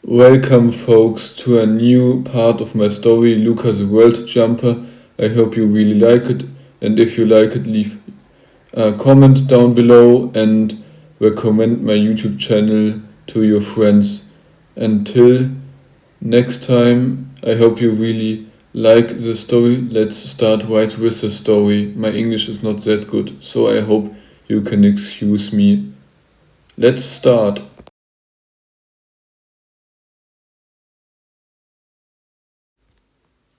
Welcome, folks, to a new part of my story, Luca the World Jumper. I hope you really like it, and if you like it, leave a comment down below and recommend my YouTube channel to your friends. Until next time, I hope you really like the story. Let's start right with the story. My English is not that good, so I hope you can excuse me. Let's start.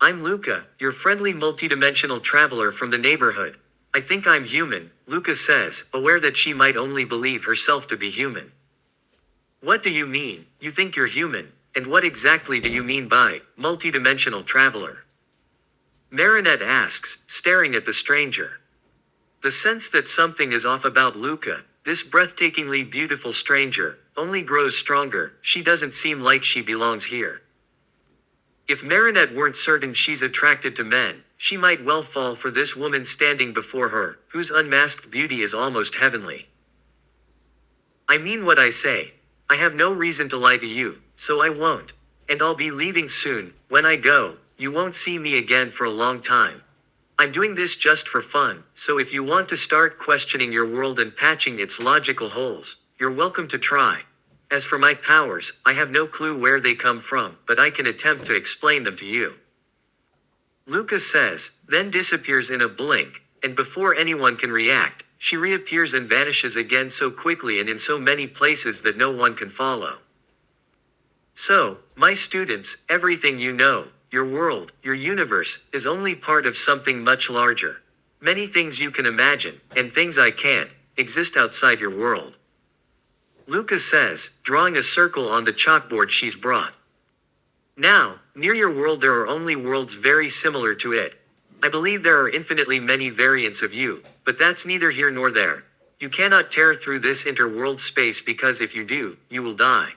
I'm Luca, your friendly multidimensional traveler from the neighborhood. I think I'm human, Luca says, aware that she might only believe herself to be human. What do you mean, you think you're human, and what exactly do you mean by multidimensional traveler? Marinette asks, staring at the stranger. The sense that something is off about Luca, this breathtakingly beautiful stranger, only grows stronger. She doesn't seem like she belongs here. If Marinette weren't certain she's attracted to men, she might well fall for this woman standing before her, whose unmasked beauty is almost heavenly. I mean what I say. I have no reason to lie to you, so I won't. And I'll be leaving soon. When I go, you won't see me again for a long time. I'm doing this just for fun, so if you want to start questioning your world and patching its logical holes, you're welcome to try. As for my powers, I have no clue where they come from, but I can attempt to explain them to you. Luca says, then disappears in a blink, and before anyone can react, she reappears and vanishes again so quickly and in so many places that no one can follow. So, my students, everything you know, your world, your universe, is only part of something much larger. Many things you can imagine, and things I can't, exist outside your world. Luca says, drawing a circle on the chalkboard she's brought. Now, near your world there are only worlds very similar to it. I believe there are infinitely many variants of you, but that's neither here nor there. You cannot tear through this interworld space because if you do, you will die.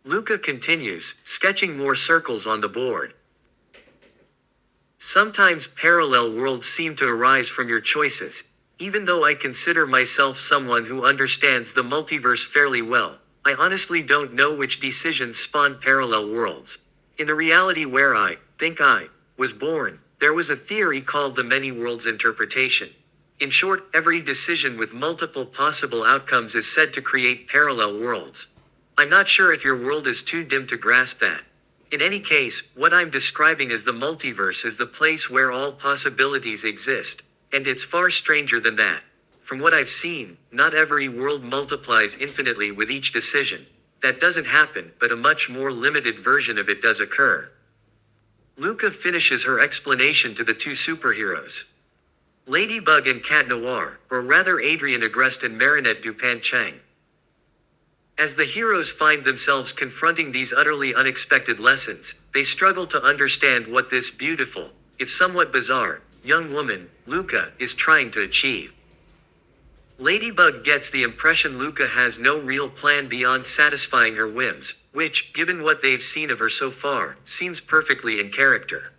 Luca continues, sketching more circles on the board. Sometimes parallel worlds seem to arise from your choices. Even though I consider myself someone who understands the multiverse fairly well, I honestly don't know which decisions spawn parallel worlds. In the reality where I think I was born, there was a theory called the many worlds interpretation. In short, every decision with multiple possible outcomes is said to create parallel worlds. I'm not sure if your world is too dim to grasp that. In any case, what I'm describing as the multiverse is the place where all possibilities exist. And it's far stranger than that. From what I've seen, not every world multiplies infinitely with each decision. That doesn't happen, but a much more limited version of it does occur. Luca finishes her explanation to the two superheroes. Ladybug and Cat Noir, or rather Adrian Agreste and Marinette Dupin Chang. As the heroes find themselves confronting these utterly unexpected lessons, they struggle to understand what this beautiful, if somewhat bizarre, young woman, Luca, is trying to achieve. Ladybug gets the impression Luca has no real plan beyond satisfying her whims, which, given what they've seen of her so far, seems perfectly in character.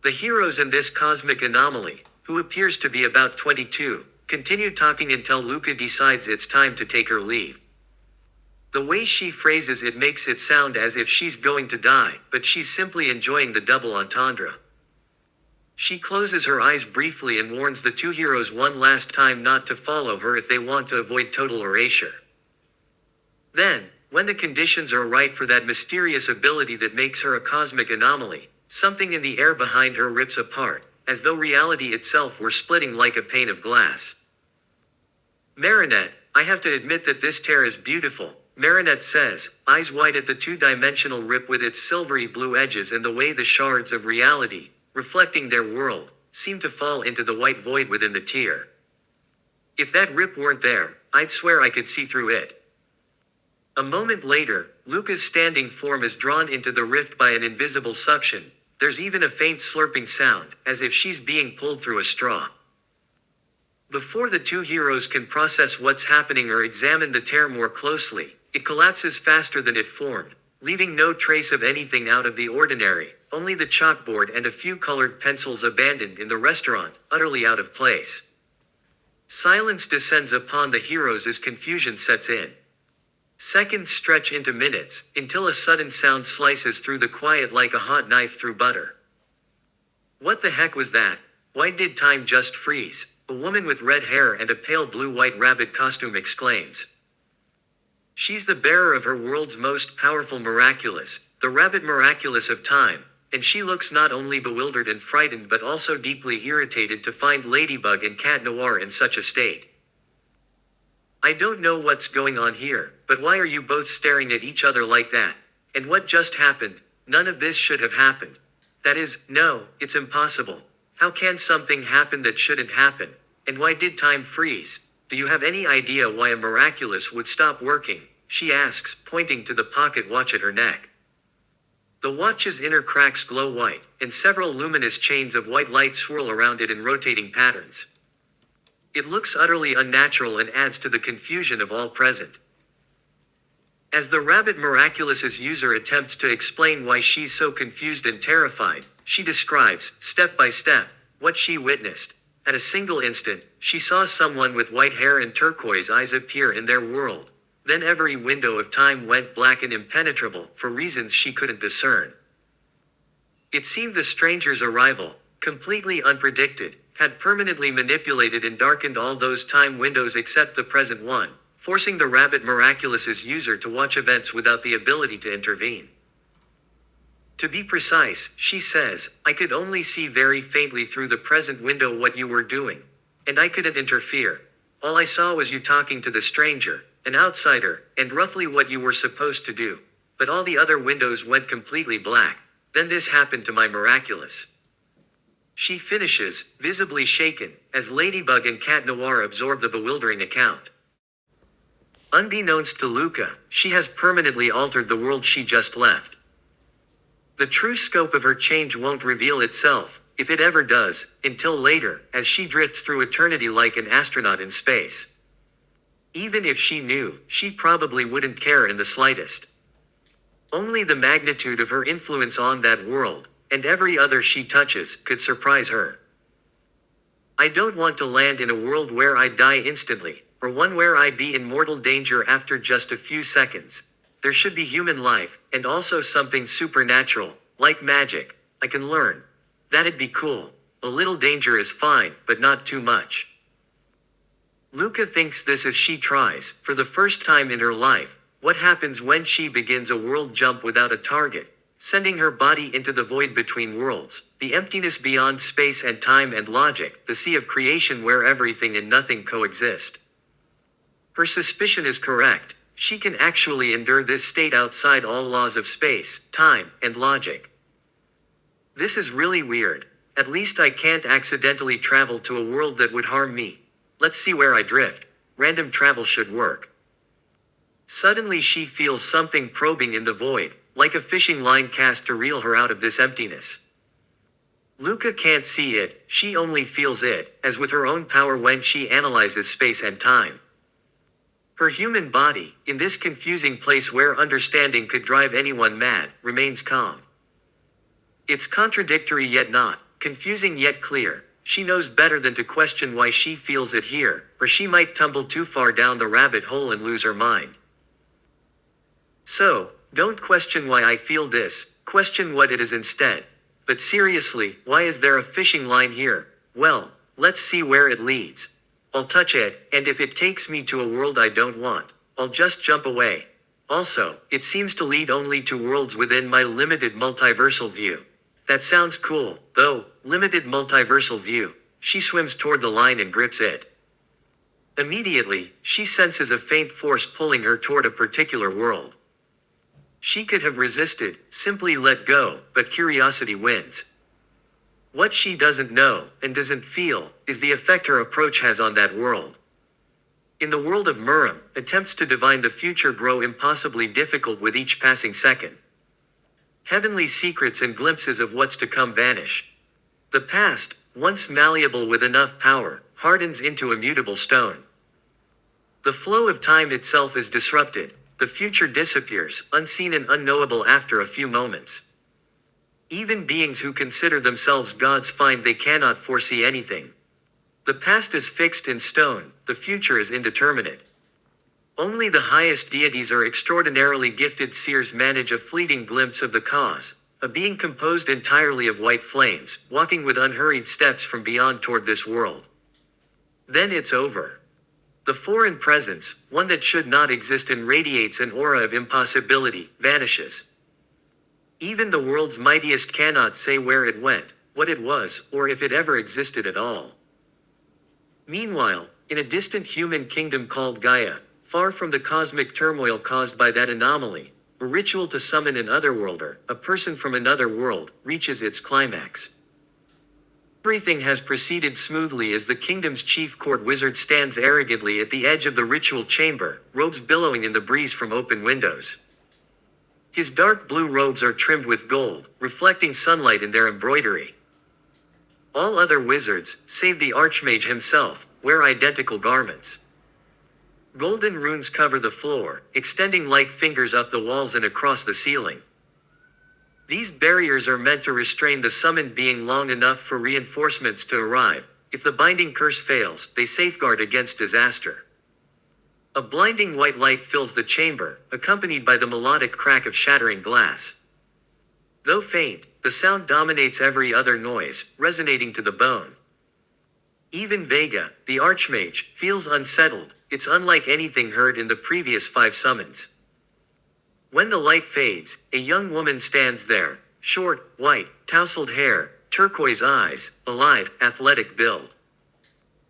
The heroes in this cosmic anomaly, who appears to be about 22, continue talking until Luca decides it's time to take her leave. The way she phrases it makes it sound as if she's going to die, but she's simply enjoying the double entendre. She closes her eyes briefly and warns the two heroes one last time not to follow her if they want to avoid total erasure. Then, when the conditions are right for that mysterious ability that makes her a cosmic anomaly, something in the air behind her rips apart, as though reality itself were splitting like a pane of glass. Marinette, I have to admit that this tear is beautiful, Marinette says, eyes wide at the two-dimensional rip with its silvery blue edges and the way the shards of reality, reflecting their world, seem to fall into the white void within the tear. If that rip weren't there, I'd swear I could see through it. A moment later, Luca's standing form is drawn into the rift by an invisible suction. There's even a faint slurping sound, as if she's being pulled through a straw. Before the two heroes can process what's happening or examine the tear more closely, it collapses faster than it formed, leaving no trace of anything out of the ordinary, only the chalkboard and a few colored pencils abandoned in the restaurant, utterly out of place. Silence descends upon the heroes as confusion sets in. Seconds stretch into minutes, until a sudden sound slices through the quiet like a hot knife through butter. What the heck was that? Why did time just freeze? A woman with red hair and a pale blue-white rabbit costume exclaims. She's the bearer of her world's most powerful miraculous, the rabbit miraculous of time, and she looks not only bewildered and frightened but also deeply irritated to find Ladybug and Cat Noir in such a state. I don't know what's going on here, but why are you both staring at each other like that? And what just happened? None of this should have happened. That is, no, it's impossible. How can something happen that shouldn't happen? And why did time freeze? Do you have any idea why a miraculous would stop working? She asks, pointing to the pocket watch at her neck. The watch's inner cracks glow white, and several luminous chains of white light swirl around it in rotating patterns. It looks utterly unnatural and adds to the confusion of all present. As the Rabbit Miraculous's user attempts to explain why she's so confused and terrified, she describes, step by step, what she witnessed. At a single instant, she saw someone with white hair and turquoise eyes appear in their world. Then every window of time went black and impenetrable, for reasons she couldn't discern. It seemed the stranger's arrival, completely unpredicted, had permanently manipulated and darkened all those time windows except the present one, forcing the Rabbit Miraculous's user to watch events without the ability to intervene. To be precise, she says, I could only see very faintly through the present window what you were doing. And I couldn't interfere. All I saw was you talking to the stranger, an outsider, and roughly what you were supposed to do. But all the other windows went completely black. Then this happened to my miraculous. She finishes, visibly shaken, as Ladybug and Cat Noir absorb the bewildering account. Unbeknownst to Luca, she has permanently altered the world she just left. The true scope of her change won't reveal itself, if it ever does, until later, as she drifts through eternity like an astronaut in space. Even if she knew, she probably wouldn't care in the slightest. Only the magnitude of her influence on that world, and every other she touches, could surprise her. I don't want to land in a world where I die instantly, or one where I be in mortal danger after just a few seconds. There should be human life, and also something supernatural, like magic, I can learn. That'd be cool. A little danger is fine, but not too much. Luca thinks this as she tries, for the first time in her life, what happens when she begins a world jump without a target, sending her body into the void between worlds, the emptiness beyond space and time and logic, the sea of creation where everything and nothing coexist. Her suspicion is correct. She can actually endure this state outside all laws of space, time, and logic. This is really weird. At least I can't accidentally travel to a world that would harm me. Let's see where I drift. Random travel should work. Suddenly she feels something probing in the void, like a fishing line cast to reel her out of this emptiness. Luca can't see it, she only feels it, as with her own power when she analyzes space and time. Her human body, in this confusing place where understanding could drive anyone mad, remains calm. It's contradictory yet not, confusing yet clear. She knows better than to question why she feels it here, or she might tumble too far down the rabbit hole and lose her mind. So, don't question why I feel this, question what it is instead. But seriously, why is there a fishing line here? Well, let's see where it leads. I'll touch it, and if it takes me to a world I don't want, I'll just jump away. Also, it seems to lead only to worlds within my limited multiversal view. That sounds cool, though, limited multiversal view. She swims toward the line and grips it. Immediately, she senses a faint force pulling her toward a particular world. She could have resisted, simply let go, but curiosity wins. What she doesn't know, and doesn't feel, is the effect her approach has on that world. In the world of Muram, attempts to divine the future grow impossibly difficult with each passing second. Heavenly secrets and glimpses of what's to come vanish. The past, once malleable with enough power, hardens into immutable stone. The flow of time itself is disrupted, the future disappears, unseen and unknowable after a few moments. Even beings who consider themselves gods find they cannot foresee anything. The past is fixed in stone, the future is indeterminate. Only the highest deities or extraordinarily gifted seers manage a fleeting glimpse of the cause, a being composed entirely of white flames, walking with unhurried steps from beyond toward this world. Then it's over. The foreign presence, one that should not exist and radiates an aura of impossibility, vanishes. Even the world's mightiest cannot say where it went, what it was, or if it ever existed at all. Meanwhile, in a distant human kingdom called Gaia, far from the cosmic turmoil caused by that anomaly, a ritual to summon an otherworlder, a person from another world, reaches its climax. Everything has proceeded smoothly as the kingdom's chief court wizard stands arrogantly at the edge of the ritual chamber, robes billowing in the breeze from open windows. His dark blue robes are trimmed with gold, reflecting sunlight in their embroidery. All other wizards, save the Archmage himself, wear identical garments. Golden runes cover the floor, extending like fingers up the walls and across the ceiling. These barriers are meant to restrain the summoned being long enough for reinforcements to arrive. If the binding curse fails, they safeguard against disaster. A blinding white light fills the chamber, accompanied by the melodic crack of shattering glass. Though faint, the sound dominates every other noise, resonating to the bone. Even Vega, the Archmage, feels unsettled. It's unlike anything heard in the previous 5 summons. When the light fades, a young woman stands there, short, white, tousled hair, turquoise eyes, alive, athletic build.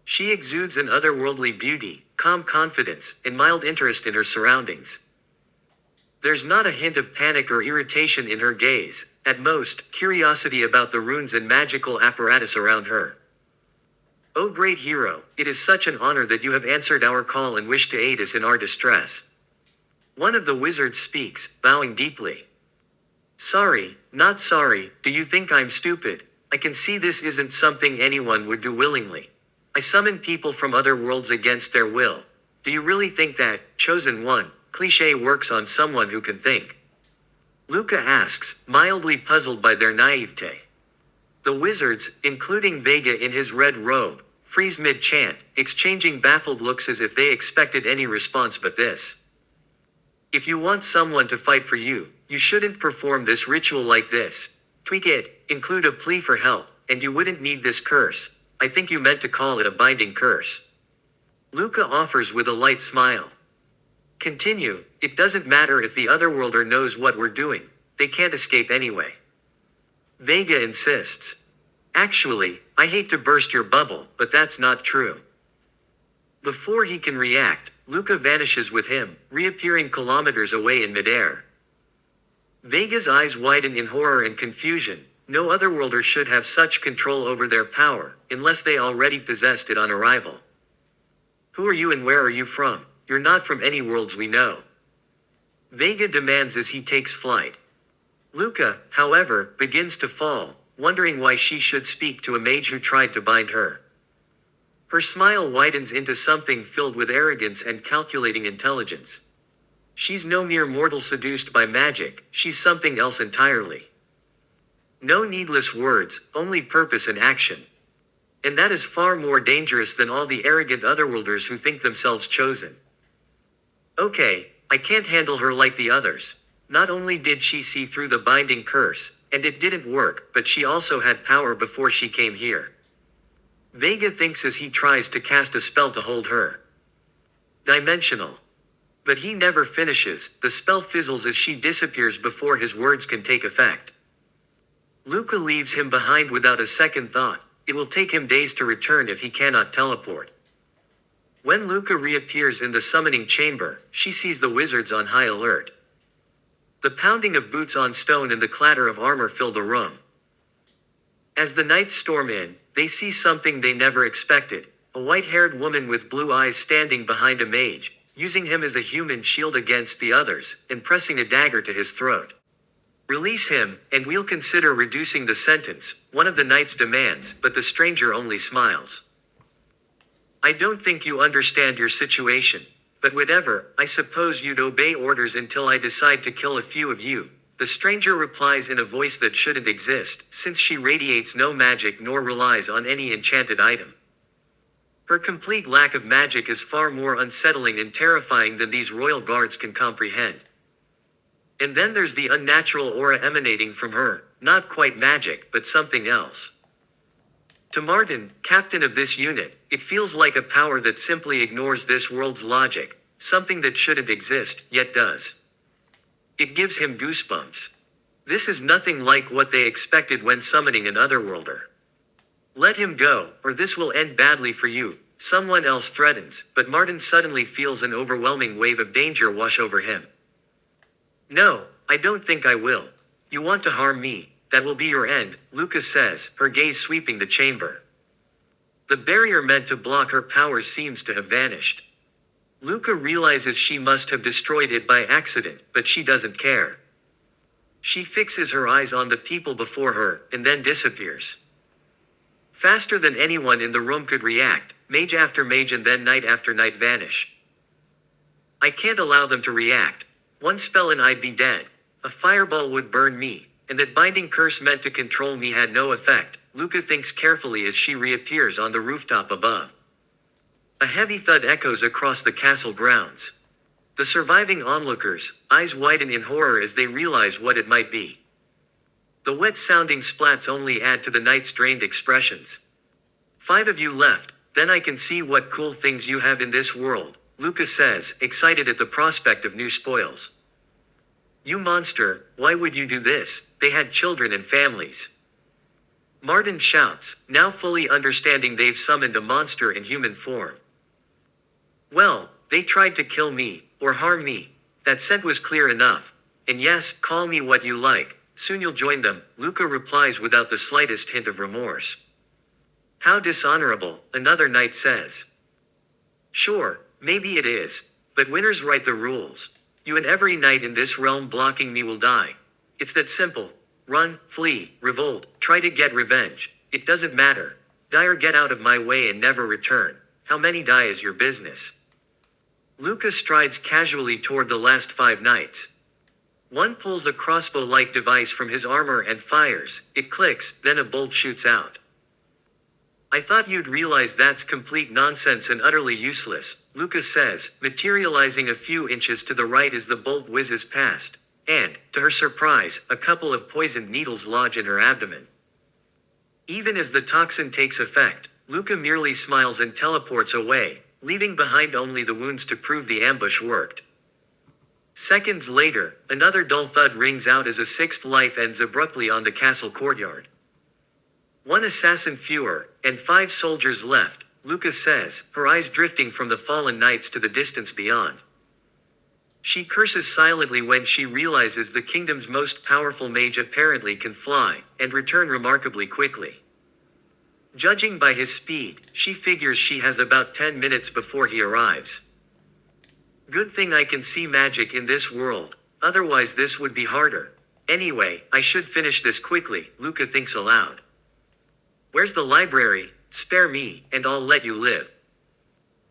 She exudes an otherworldly beauty, calm confidence, and mild interest in her surroundings. There's not a hint of panic or irritation in her gaze, at most, curiosity about the runes and magical apparatus around her. "O great hero, it is such an honor that you have answered our call and wish to aid us in our distress." One of the wizards speaks, bowing deeply. "Sorry, not sorry, do you think I'm stupid? I can see this isn't something anyone would do willingly. I summon people from other worlds against their will. Do you really think that, chosen one, cliché works on someone who can think?" Luca asks, mildly puzzled by their naivete. The wizards, including Vega in his red robe, freeze mid-chant, exchanging baffled looks as if they expected any response but this. "If you want someone to fight for you, you shouldn't perform this ritual like this. Tweak it, include a plea for help, and you wouldn't need this curse. I think you meant to call it a binding curse." Luca offers with a light smile. "Continue, it doesn't matter if the otherworlder knows what we're doing. They can't escape anyway." Vega insists. "Actually, I hate to burst your bubble, but that's not true." Before he can react, Luca vanishes with him, reappearing kilometers away in midair. Vega's eyes widen in horror and confusion. No otherworlder should have such control over their power, unless they already possessed it on arrival. "Who are you and where are you from? You're not from any worlds we know." Vega demands as he takes flight. Luca, however, begins to fall, wondering why she should speak to a mage who tried to bind her. Her smile widens into something filled with arrogance and calculating intelligence. She's no mere mortal seduced by magic, she's something else entirely. No needless words, only purpose and action. And that is far more dangerous than all the arrogant otherworlders who think themselves chosen. Okay, I can't handle her like the others. Not only did she see through the binding curse, and it didn't work, but she also had power before she came here. Vega thinks as he tries to cast a spell to hold her. Dimensional. But he never finishes, the spell fizzles as she disappears before his words can take effect. Luca leaves him behind without a second thought. It will take him days to return if he cannot teleport. When Luca reappears in the summoning chamber, she sees the wizards on high alert. The pounding of boots on stone and the clatter of armor fill the room. As the knights storm in, they see something they never expected, a white-haired woman with blue eyes standing behind a mage, using him as a human shield against the others, and pressing a dagger to his throat. "Release him, and we'll consider reducing the sentence," one of the knights demands, but the stranger only smiles. "I don't think you understand your situation. But whatever, I suppose you'd obey orders until I decide to kill a few of you," the stranger replies in a voice that shouldn't exist, since she radiates no magic nor relies on any enchanted item. Her complete lack of magic is far more unsettling and terrifying than these royal guards can comprehend. And then there's the unnatural aura emanating from her, not quite magic, but something else. To Martin, captain of this unit, it feels like a power that simply ignores this world's logic, something that shouldn't exist, yet does. It gives him goosebumps. This is nothing like what they expected when summoning an otherworlder. Let him go, or this will end badly for you, someone else threatens, but Martin suddenly feels an overwhelming wave of danger wash over him. No, I don't think I will. You want to harm me, that will be your end, Luca says, her gaze sweeping the chamber. The barrier meant to block her powers seems to have vanished. Luca realizes she must have destroyed it by accident, but she doesn't care. She fixes her eyes on the people before her, and then disappears. Faster than anyone in the room could react, mage after mage and then knight after knight vanish. I can't allow them to react. One spell and I'd be dead. A fireball would burn me, and that binding curse meant to control me had no effect, Luca thinks carefully as she reappears on the rooftop above. A heavy thud echoes across the castle grounds. The surviving onlookers' eyes widen in horror as they realize what it might be. The wet-sounding splats only add to the knight's drained expressions. 5 of you left, then I can see what cool things you have in this world, Luca says, excited at the prospect of new spoils. You monster, why would you do this? They had children and families. Martin shouts, now fully understanding they've summoned a monster in human form. Well, they tried to kill me, or harm me. That scent was clear enough. And yes, call me what you like, soon you'll join them, Luca replies without the slightest hint of remorse. How dishonorable, another knight says. Sure, maybe it is, but winners write the rules. You and every knight in this realm blocking me will die. It's that simple. Run, flee, revolt, try to get revenge. It doesn't matter. Die or get out of my way and never return. How many die is your business. Luca strides casually toward the last 5 knights. One pulls a crossbow-like device from his armor and fires. It clicks, then a bolt shoots out. I thought you'd realize that's complete nonsense and utterly useless, Luca says, materializing a few inches to the right as the bolt whizzes past. And, to her surprise, a couple of poisoned needles lodge in her abdomen. Even as the toxin takes effect, Luca merely smiles and teleports away, leaving behind only the wounds to prove the ambush worked. Seconds later, another dull thud rings out as a 6th life ends abruptly on the castle courtyard. 1 assassin fewer, and 5 soldiers left, Luca says, her eyes drifting from the fallen knights to the distance beyond. She curses silently when she realizes the kingdom's most powerful mage apparently can fly, and return remarkably quickly. Judging by his speed, she figures she has about 10 minutes before he arrives. Good thing I can see magic in this world, otherwise this would be harder. Anyway, I should finish this quickly, Luca thinks aloud. Where's the library? Spare me, and I'll let you live.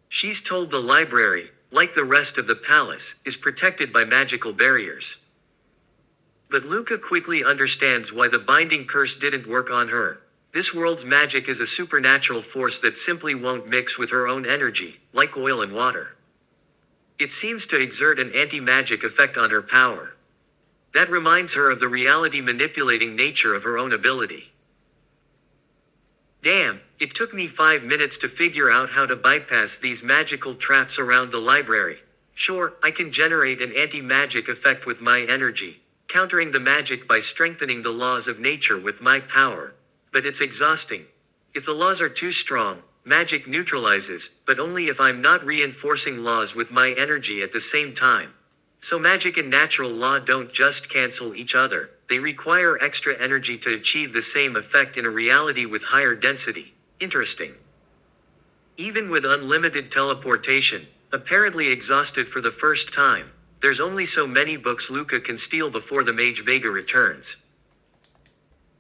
She's told the library, like the rest of the palace, is protected by magical barriers. But Luca quickly understands why the binding curse didn't work on her. This world's magic is a supernatural force that simply won't mix with her own energy, like oil and water. It seems to exert an anti-magic effect on her power. That reminds her of the reality manipulating nature of her own ability. Damn, it took me 5 minutes to figure out how to bypass these magical traps around the library. Sure, I can generate an anti-magic effect with my energy, countering the magic by strengthening the laws of nature with my power. But it's exhausting. If the laws are too strong, magic neutralizes, but only if I'm not reinforcing laws with my energy at the same time. So magic and natural law don't just cancel each other, they require extra energy to achieve the same effect in a reality with higher density. Interesting. Even with unlimited teleportation, apparently exhausted for the first time, there's only so many books Luca can steal before the Mage Vega returns.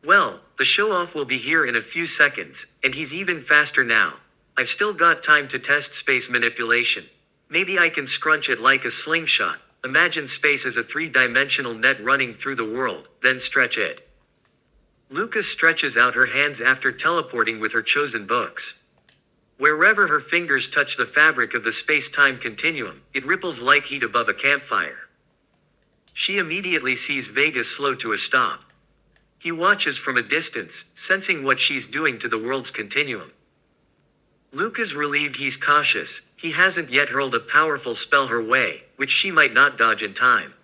Well, the show-off will be here in a few seconds, and he's even faster now. I've still got time to test space manipulation. Maybe I can scrunch it like a slingshot. Imagine space as a 3-dimensional net running through the world, then stretch it. Luca stretches out her hands after teleporting with her chosen books. Wherever her fingers touch the fabric of the space-time continuum, it ripples like heat above a campfire. She immediately sees Vega slow to a stop. He watches from a distance, sensing what she's doing to the world's continuum. Luca's relieved he's cautious. He hasn't yet hurled a powerful spell her way, which she might not dodge in time.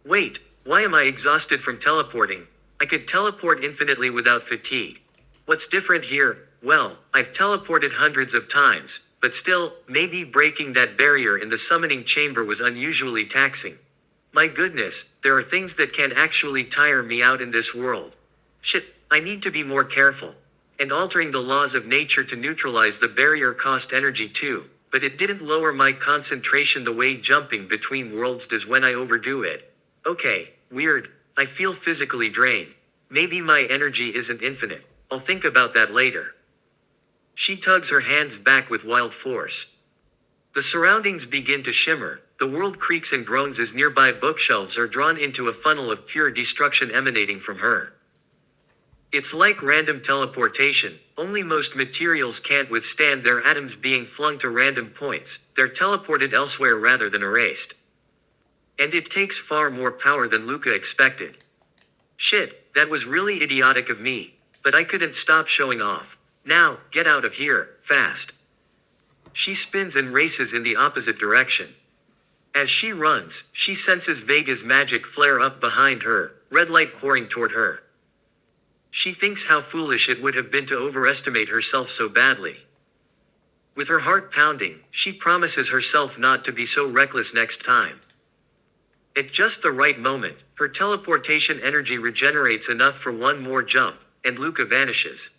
Wait, why am I exhausted from teleporting? I could teleport infinitely without fatigue. What's different here? Well, I've teleported hundreds of times, but still, maybe breaking that barrier in the summoning chamber was unusually taxing. My goodness, there are things that can actually tire me out in this world. Shit, I need to be more careful. And altering the laws of nature to neutralize the barrier cost energy too, but it didn't lower my concentration the way jumping between worlds does when I overdo it. Okay, weird, I feel physically drained. Maybe my energy isn't infinite. I'll think about that later. She tugs her hands back with wild force. The surroundings begin to shimmer, the world creaks and groans as nearby bookshelves are drawn into a funnel of pure destruction emanating from her. It's like random teleportation, only most materials can't withstand their atoms being flung to random points, they're teleported elsewhere rather than erased. And it takes far more power than Luca expected. Shit, that was really idiotic of me, but I couldn't stop showing off. Now, get out of here, fast. She spins and races in the opposite direction. As she runs, she senses Vega's magic flare up behind her, red light pouring toward her. She thinks how foolish it would have been to overestimate herself so badly. With her heart pounding, she promises herself not to be so reckless next time. At just the right moment, her teleportation energy regenerates enough for one more jump, and Luca vanishes.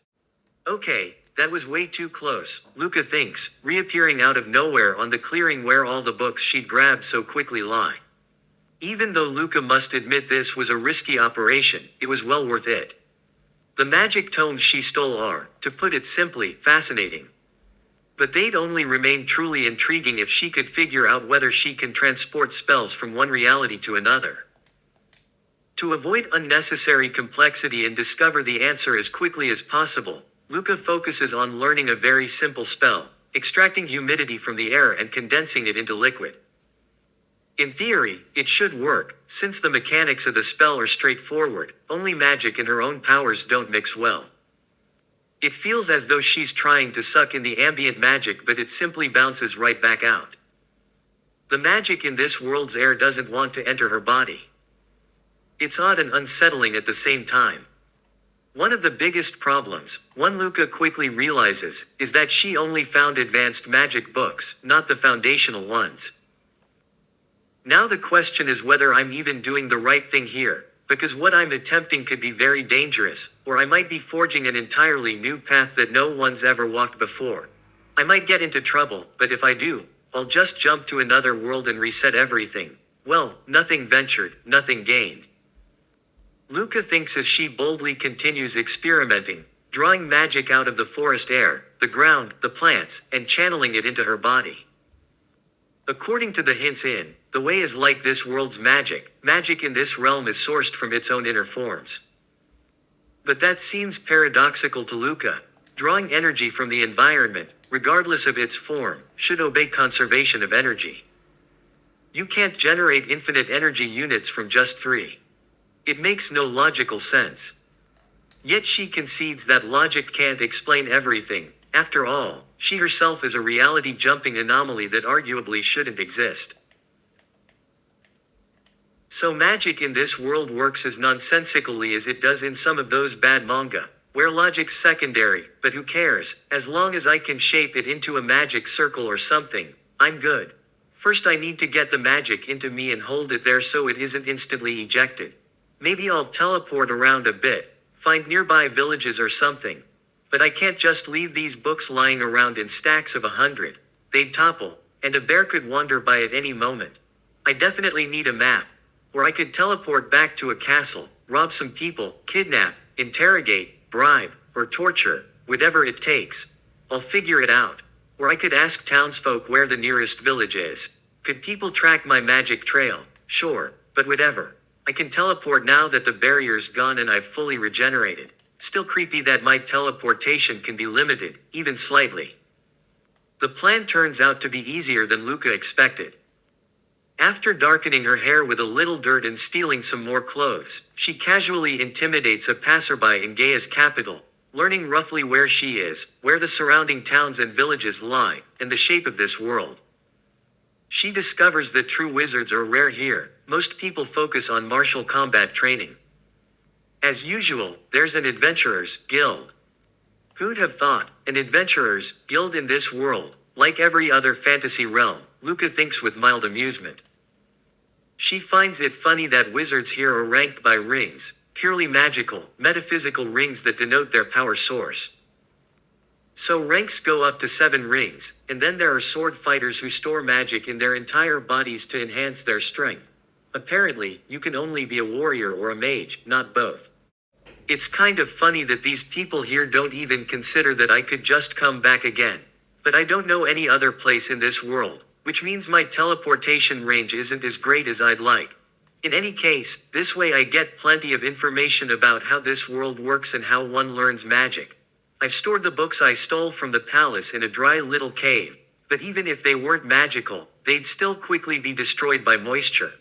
Okay, that was way too close, Luca thinks, reappearing out of nowhere on the clearing where all the books she'd grabbed so quickly lie. Even though Luca must admit this was a risky operation, it was well worth it. The magic tomes she stole are, to put it simply, fascinating. But they'd only remain truly intriguing if she could figure out whether she can transport spells from one reality to another. To avoid unnecessary complexity and discover the answer as quickly as possible, Luca focuses on learning a very simple spell, extracting humidity from the air and condensing it into liquid. In theory, it should work, since the mechanics of the spell are straightforward, only magic and her own powers don't mix well. It feels as though she's trying to suck in the ambient magic, but it simply bounces right back out. The magic in this world's air doesn't want to enter her body. It's odd and unsettling at the same time. One of the biggest problems, one Luca quickly realizes, is that she only found advanced magic books, not the foundational ones. Now the question is whether I'm even doing the right thing here, because what I'm attempting could be very dangerous, or I might be forging an entirely new path that no one's ever walked before. I might get into trouble, but if I do, I'll just jump to another world and reset everything. Well, nothing ventured, nothing gained. Luca thinks as she boldly continues experimenting, drawing magic out of the forest air, the ground, the plants, and channeling it into her body. According to the hints in The Way is like this world's magic, magic in this realm is sourced from its own inner forms. But that seems paradoxical to Luca. Drawing energy from the environment, regardless of its form, should obey conservation of energy. You can't generate infinite energy units from just 3. It makes no logical sense. Yet she concedes that logic can't explain everything. After all, she herself is a reality-jumping anomaly that arguably shouldn't exist. So magic in this world works as nonsensically as it does in some of those bad manga, where logic's secondary, but who cares, as long as I can shape it into a magic circle or something, I'm good. First I need to get the magic into me and hold it there so it isn't instantly ejected. Maybe I'll teleport around a bit, find nearby villages or something. But I can't just leave these books lying around in stacks of 100. They'd topple, and a bear could wander by at any moment. I definitely need a map. Or I could teleport back to a castle, rob some people, kidnap, interrogate, bribe, or torture, whatever it takes. I'll figure it out. Or I could ask townsfolk where the nearest village is. Could people track my magic trail? Sure, but whatever. I can teleport now that the barrier's gone and I've fully regenerated. Still creepy that my teleportation can be limited, even slightly. The plan turns out to be easier than Luca expected. After darkening her hair with a little dirt and stealing some more clothes, she casually intimidates a passerby in Gaia's capital, learning roughly where she is, where the surrounding towns and villages lie, and the shape of this world. She discovers that true wizards are rare here. Most people focus on martial combat training. As usual, there's an adventurers guild. Who'd have thought, an adventurers guild in this world, like every other fantasy realm, Luca thinks with mild amusement. She finds it funny that wizards here are ranked by rings, purely magical, metaphysical rings that denote their power source. So ranks go up to 7 rings, and then there are sword fighters who store magic in their entire bodies to enhance their strength. Apparently, you can only be a warrior or a mage, not both. It's kind of funny that these people here don't even consider that I could just come back again. But I don't know any other place in this world, which means my teleportation range isn't as great as I'd like. In any case, this way I get plenty of information about how this world works and how one learns magic. I've stored the books I stole from the palace in a dry little cave, but even if they weren't magical, they'd still quickly be destroyed by moisture.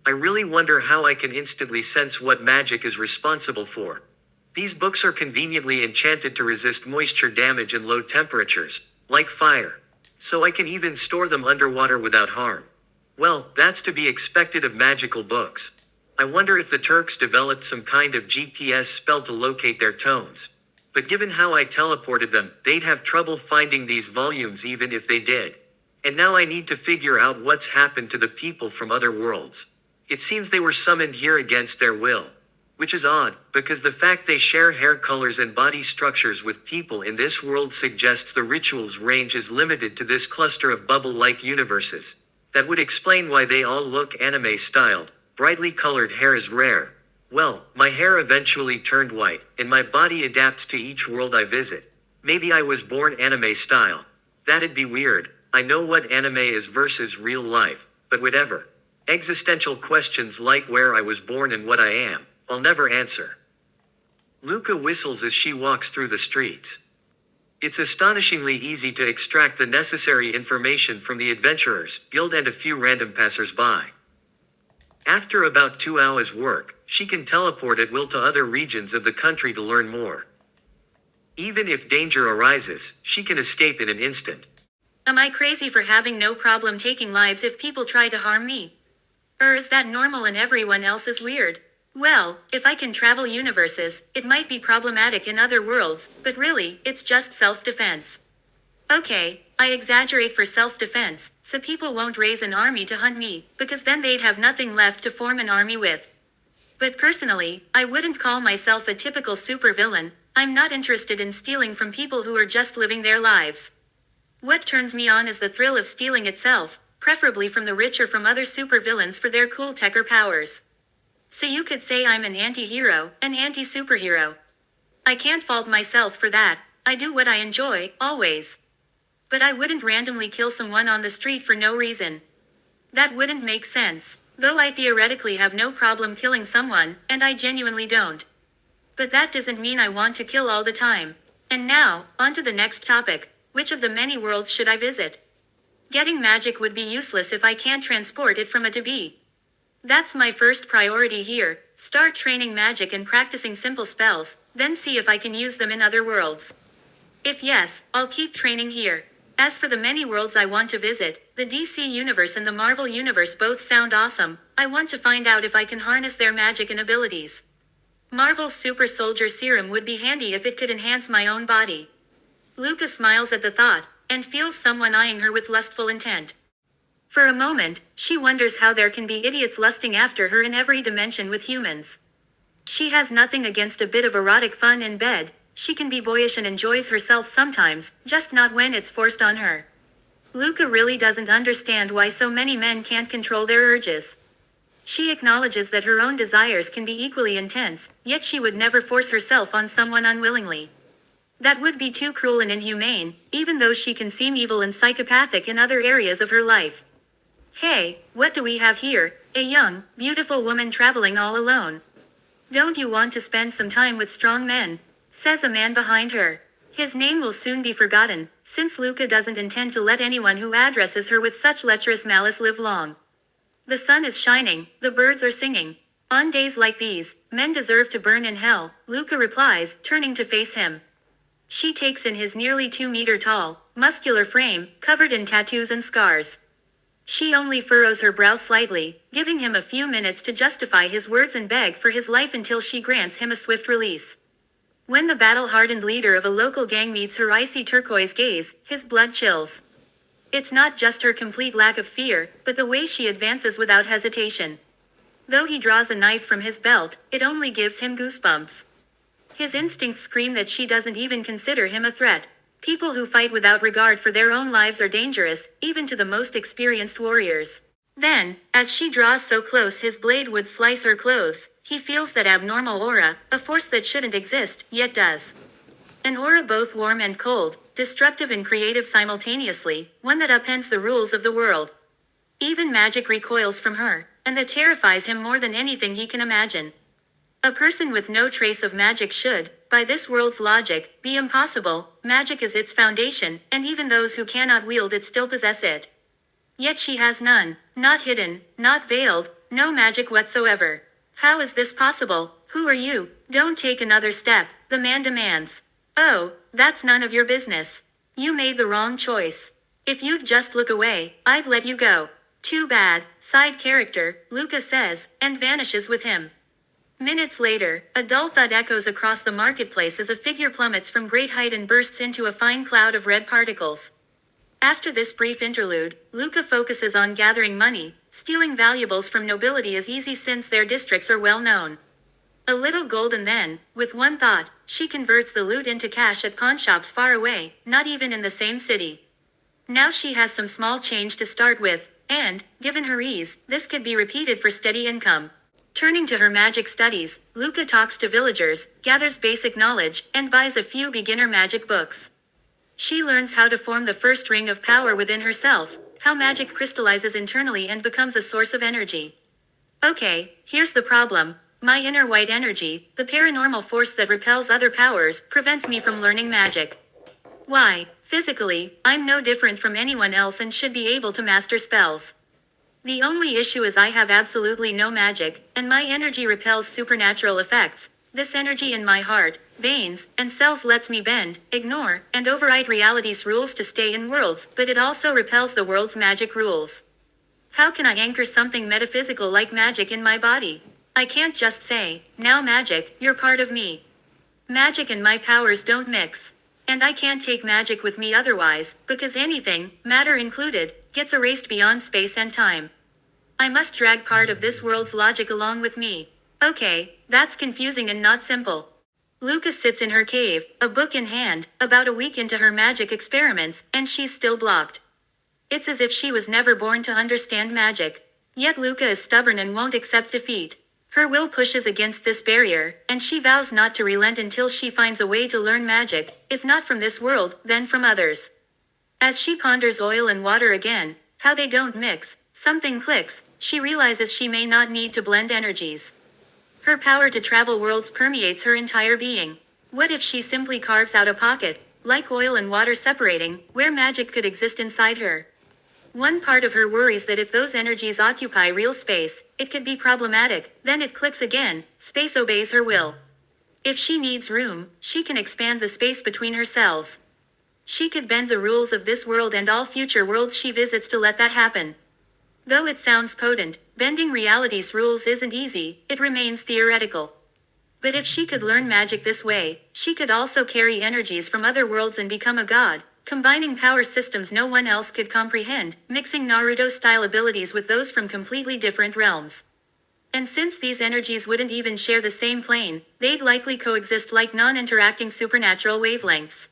I really wonder how I can instantly sense what magic is responsible for. These books are conveniently enchanted to resist moisture damage and low temperatures, like fire. So I can even store them underwater without harm. Well, that's to be expected of magical books. I wonder if the Turks developed some kind of GPS spell to locate their tomes. But given how I teleported them, they'd have trouble finding these volumes even if they did. And now I need to figure out what's happened to the people from other worlds. It seems they were summoned here against their will. Which is odd, because the fact they share hair colors and body structures with people in this world suggests the ritual's range is limited to this cluster of bubble-like universes. That would explain why they all look anime-styled. Brightly colored hair is rare. Well, my hair eventually turned white, and my body adapts to each world I visit. Maybe I was born anime-style. That'd be weird. I know what anime is versus real life, but whatever. Existential questions like where I was born and what I am, I'll never answer. Luca whistles as she walks through the streets. It's astonishingly easy to extract the necessary information from the Adventurers Guild and a few random passers-by. After about 2 hours work, she can teleport at will to other regions of the country to learn more. Even if danger arises, she can escape in an instant. Am I crazy for having no problem taking lives if people try to harm me? Or is that normal and everyone else is weird? Well, if I can travel universes, it might be problematic in other worlds, but really, it's just self-defense. Okay, I exaggerate for self-defense, so people won't raise an army to hunt me, because then they'd have nothing left to form an army with. But personally, I wouldn't call myself a typical supervillain. I'm not interested in stealing from people who are just living their lives. What turns me on is the thrill of stealing itself, preferably from the rich or from other supervillains for their cool tech or powers. So you could say I'm an anti-hero, an anti-superhero. I can't fault myself for that. I do what I enjoy, always. But I wouldn't randomly kill someone on the street for no reason. That wouldn't make sense, though I theoretically have no problem killing someone, and I genuinely don't. But that doesn't mean I want to kill all the time. And now, on to the next topic. Which of the many worlds should I visit? Getting magic would be useless if I can't transport it from A to B. That's my first priority here. Start training magic and practicing simple spells, then see if I can use them in other worlds. If yes, I'll keep training here. As for the many worlds I want to visit, the DC Universe and the Marvel Universe both sound awesome. I want to find out if I can harness their magic and abilities. Marvel's Super Soldier Serum would be handy if it could enhance my own body. Luca smiles at the thought, and feels someone eyeing her with lustful intent. For a moment, she wonders how there can be idiots lusting after her in every dimension with humans. She has nothing against a bit of erotic fun in bed. She can be boyish and enjoys herself sometimes, just not when it's forced on her. Luca really doesn't understand why so many men can't control their urges. She acknowledges that her own desires can be equally intense, yet she would never force herself on someone unwillingly. That would be too cruel and inhumane, even though she can seem evil and psychopathic in other areas of her life. Hey, what do we have here? A young, beautiful woman traveling all alone. Don't you want to spend some time with strong men? says a man behind her. His name will soon be forgotten, since Luca doesn't intend to let anyone who addresses her with such lecherous malice live long. The sun is shining, the birds are singing. On days like these, men deserve to burn in hell, Luca replies, turning to face him. She takes in his nearly 2-meter tall, muscular frame, covered in tattoos and scars. She only furrows her brow slightly, giving him a few minutes to justify his words and beg for his life until she grants him a swift release. When the battle-hardened leader of a local gang meets her icy turquoise gaze, his blood chills. It's not just her complete lack of fear, but the way she advances without hesitation. Though he draws a knife from his belt, it only gives him goosebumps. His instincts scream that she doesn't even consider him a threat. People who fight without regard for their own lives are dangerous, even to the most experienced warriors. Then, as she draws so close his blade would slice her clothes, he feels that abnormal aura, a force that shouldn't exist, yet does. An aura both warm and cold, destructive and creative simultaneously, one that upends the rules of the world. Even magic recoils from her, and that terrifies him more than anything he can imagine. A person with no trace of magic should, by this world's logic, be impossible. Magic is its foundation, and even those who cannot wield it still possess it. Yet she has none, not hidden, not veiled, no magic whatsoever. How is this possible? Who are you? Don't take another step, the man demands. Oh, that's none of your business. You made the wrong choice. If you'd just look away, I'd let you go. Too bad, side character, Luca says, and vanishes with him. Minutes later, a dull thud echoes across the marketplace as a figure plummets from great height and bursts into a fine cloud of red particles. After this brief interlude, Luca focuses on gathering money. Stealing valuables from nobility is easy since their districts are well known. A little gold and then, with one thought, she converts the loot into cash at pawnshops far away, not even in the same city. Now she has some small change to start with, and, given her ease, this could be repeated for steady income. Turning to her magic studies, Luca talks to villagers, gathers basic knowledge, and buys a few beginner magic books. She learns how to form the first ring of power within herself, how magic crystallizes internally and becomes a source of energy. Okay, here's the problem. My inner white energy, the paranormal force that repels other powers, prevents me from learning magic. Why? Physically, I'm no different from anyone else and should be able to master spells. The only issue is I have absolutely no magic, and my energy repels supernatural effects. This energy in my heart, veins, and cells lets me bend, ignore, and override reality's rules to stay in worlds, but it also repels the world's magic rules. How can I anchor something metaphysical like magic in my body? I can't just say, now magic, you're part of me. Magic and my powers don't mix. And I can't take magic with me otherwise, because anything, matter included, gets erased beyond space and time. I must drag part of this world's logic along with me. Okay, that's confusing and not simple. Luca sits in her cave, a book in hand, about a week into her magic experiments, and she's still blocked. It's as if she was never born to understand magic. Yet Luca is stubborn and won't accept defeat. Her will pushes against this barrier, and she vows not to relent until she finds a way to learn magic, if not from this world, then from others. As she ponders oil and water again, how they don't mix, something clicks. She realizes she may not need to blend energies. Her power to travel worlds permeates her entire being. What if she simply carves out a pocket, like oil and water separating, where magic could exist inside her? One part of her worries that if those energies occupy real space, it could be problematic. Then it clicks again, space obeys her will. If she needs room, she can expand the space between her cells. She could bend the rules of this world and all future worlds she visits to let that happen. Though it sounds potent, bending reality's rules isn't easy, it remains theoretical. But if she could learn magic this way, she could also carry energies from other worlds and become a god, combining power systems no one else could comprehend, mixing Naruto-style abilities with those from completely different realms. And since these energies wouldn't even share the same plane, they'd likely coexist like non-interacting supernatural wavelengths.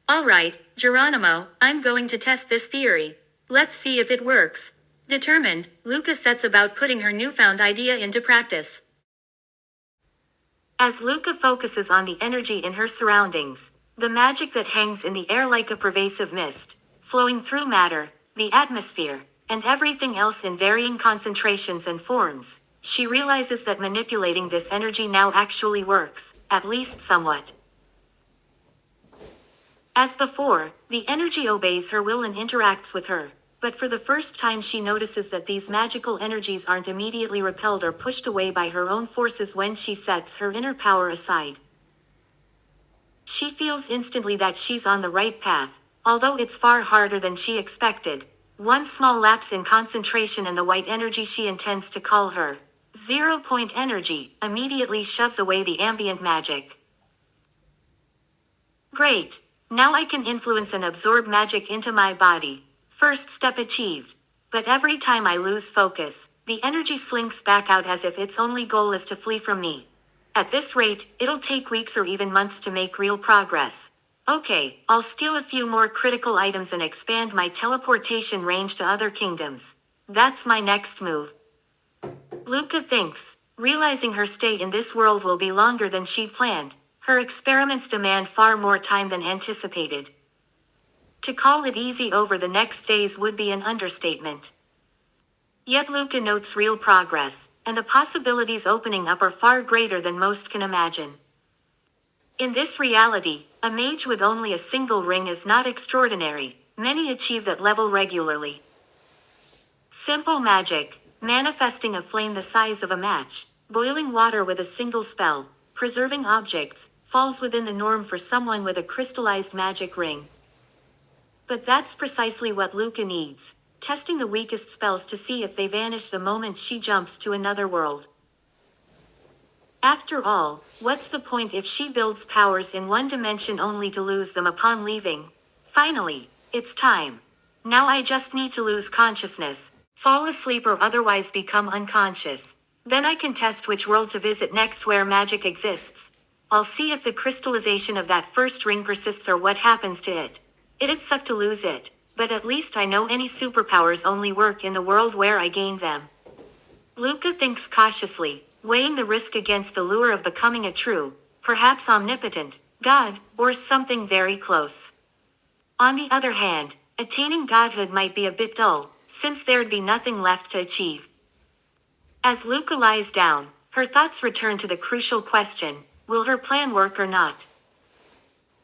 Alright, Geronimo, I'm going to test this theory. Let's see if it works. Determined, Luca sets about putting her newfound idea into practice. As Luca focuses on the energy in her surroundings, the magic that hangs in the air like a pervasive mist, flowing through matter, the atmosphere, and everything else in varying concentrations and forms, she realizes that manipulating this energy now actually works, at least somewhat. As before, the energy obeys her will and interacts with her. But for the first time she notices that these magical energies aren't immediately repelled or pushed away by her own forces when she sets her inner power aside. She feels instantly that she's on the right path, although it's far harder than she expected. One small lapse in concentration and the white energy she intends to call her 0-point energy immediately shoves away the ambient magic. Great! Now I can influence and absorb magic into my body. First step achieved. But every time I lose focus, the energy slinks back out as if its only goal is to flee from me. At this rate, it'll take weeks or even months to make real progress. Okay, I'll steal a few more critical items and expand my teleportation range to other kingdoms. That's my next move. Luca thinks, realizing her stay in this world will be longer than she planned. Her experiments demand far more time than anticipated. To call it easy over the next days would be an understatement. Yet Luca notes real progress, and the possibilities opening up are far greater than most can imagine. In this reality, a mage with only a single ring is not extraordinary. Many achieve that level regularly. Simple magic, manifesting a flame the size of a match, boiling water with a single spell, preserving objects, falls within the norm for someone with a crystallized magic ring. But that's precisely what Luca needs, testing the weakest spells to see if they vanish the moment she jumps to another world. After all, what's the point if she builds powers in one dimension only to lose them upon leaving? Finally, it's time. Now I just need to lose consciousness, fall asleep or otherwise become unconscious. Then I can test which world to visit next where magic exists. I'll see if the crystallization of that first ring persists or what happens to it. It'd suck to lose it, but at least I know any superpowers only work in the world where I gain them. Luca thinks cautiously, weighing the risk against the lure of becoming a true, perhaps omnipotent, god, or something very close. On the other hand, attaining godhood might be a bit dull, since there'd be nothing left to achieve. As Luca lies down, her thoughts return to the crucial question, will her plan work or not?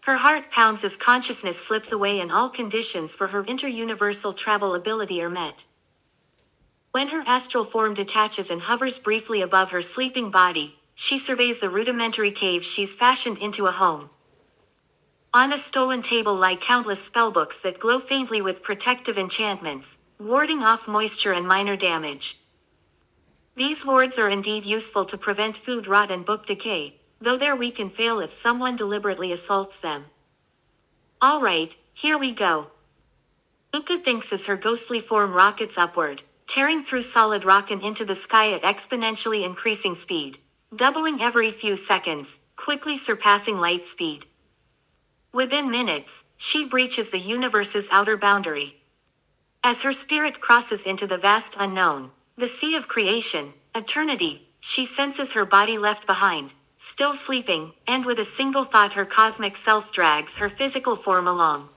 Her heart pounds as consciousness slips away and all conditions for her inter-universal travel ability are met. When her astral form detaches and hovers briefly above her sleeping body, she surveys the rudimentary cave she's fashioned into a home. On a stolen table lie countless spellbooks that glow faintly with protective enchantments, warding off moisture and minor damage. These wards are indeed useful to prevent food rot and book decay, though they're weak and fail if someone deliberately assaults them. Alright, here we go. Luca thinks as her ghostly form rockets upward, tearing through solid rock and into the sky at exponentially increasing speed, doubling every few seconds, quickly surpassing light speed. Within minutes, she breaches the universe's outer boundary. As her spirit crosses into the vast unknown, the sea of creation, eternity, she senses her body left behind, still sleeping, and with a single thought her cosmic self drags her physical form along.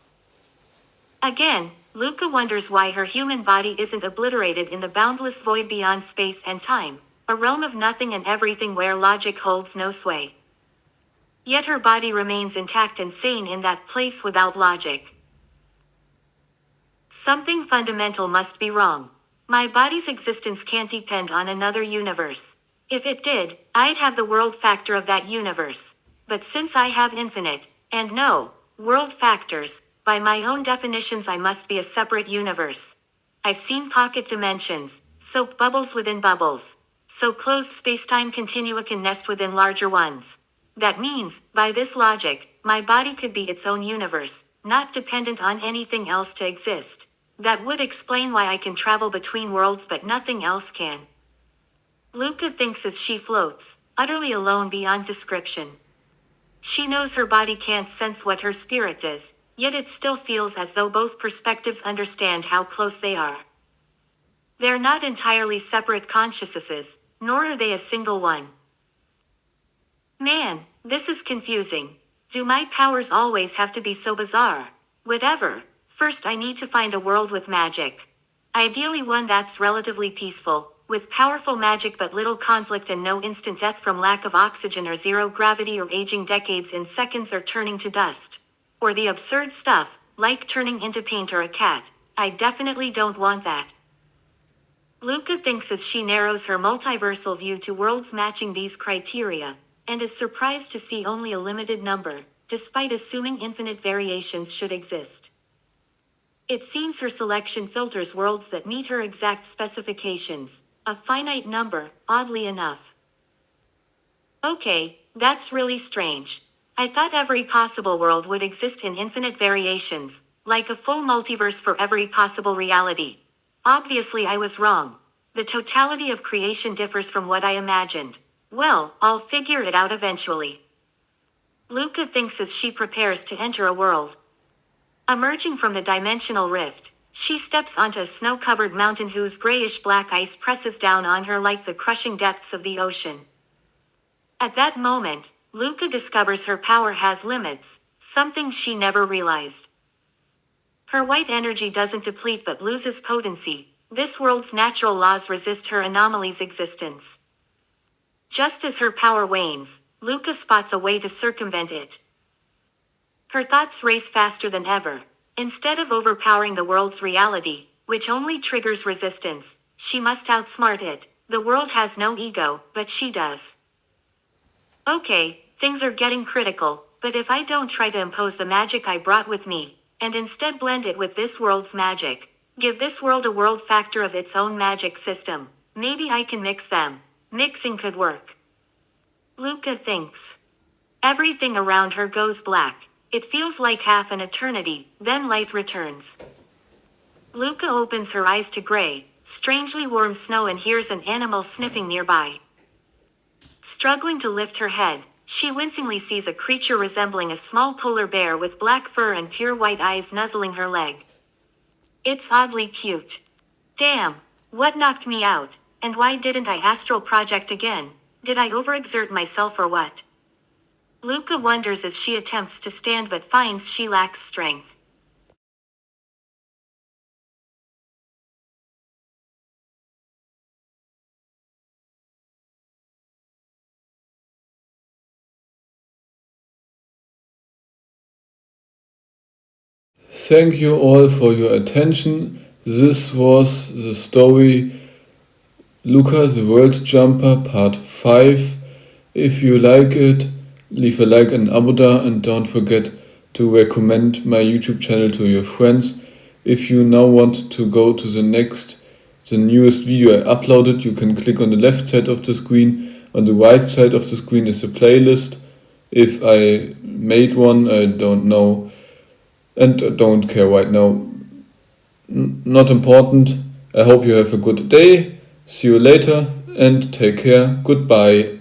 Again, Luca wonders why her human body isn't obliterated in the boundless void beyond space and time, a realm of nothing and everything where logic holds no sway. Yet her body remains intact and sane in that place without logic. Something fundamental must be wrong. My body's existence can't depend on another universe. If it did, I'd have the world factor of that universe. But since I have infinite, and no, world factors, by my own definitions I must be a separate universe. I've seen pocket dimensions, soap bubbles within bubbles. So closed space-time continua can nest within larger ones. That means, by this logic, my body could be its own universe, not dependent on anything else to exist. That would explain why I can travel between worlds but nothing else can. Luca thinks as she floats, utterly alone beyond description. She knows her body can't sense what her spirit does, yet it still feels as though both perspectives understand how close they are. They're not entirely separate consciousnesses, nor are they a single one. Man, this is confusing. Do my powers always have to be so bizarre? Whatever. First I need to find a world with magic. Ideally one that's relatively peaceful, with powerful magic but little conflict and no instant death from lack of oxygen or zero gravity or aging decades in seconds or turning to dust. Or the absurd stuff, like turning into paint or a cat. I definitely don't want that. Luca thinks as she narrows her multiversal view to worlds matching these criteria, and is surprised to see only a limited number, despite assuming infinite variations should exist. It seems her selection filters worlds that meet her exact specifications, a finite number, oddly enough. Okay, that's really strange. I thought every possible world would exist in infinite variations, like a full multiverse for every possible reality. Obviously, I was wrong. The totality of creation differs from what I imagined. Well, I'll figure it out eventually. Luca thinks as she prepares to enter a world. Emerging from the dimensional rift, she steps onto a snow-covered mountain whose grayish-black ice presses down on her like the crushing depths of the ocean. At that moment, Luca discovers her power has limits, something she never realized. Her white energy doesn't deplete but loses potency. This world's natural laws resist her anomaly's existence. Just as her power wanes, Luca spots a way to circumvent it. Her thoughts race faster than ever. Instead of overpowering the world's reality, which only triggers resistance, she must outsmart it. The world has no ego, but she does. Okay, things are getting critical, but if I don't try to impose the magic I brought with me, and instead blend it with this world's magic, give this world a world factor of its own magic system, maybe I can mix them. Mixing could work. Luca thinks. Everything around her goes black. It feels like half an eternity, then light returns. Luca opens her eyes to gray, strangely warm snow and hears an animal sniffing nearby. Struggling to lift her head, she wincingly sees a creature resembling a small polar bear with black fur and pure white eyes nuzzling her leg. It's oddly cute. Damn, what knocked me out, and why didn't I astral project again? Did I overexert myself or what? Luca wonders as she attempts to stand but finds she lacks strength. Thank you all for your attention. This was the story Luca the World Jumper Part 5. If you like it, leave a like and abo da, and don't forget to recommend my YouTube channel to your friends. If you now want to go to the newest video I uploaded, you can click on the left side of the screen. On the right side of the screen is a playlist. If I made one, I don't know and don't care right now. Not important. I hope you have a good day. See you later and take care. Goodbye.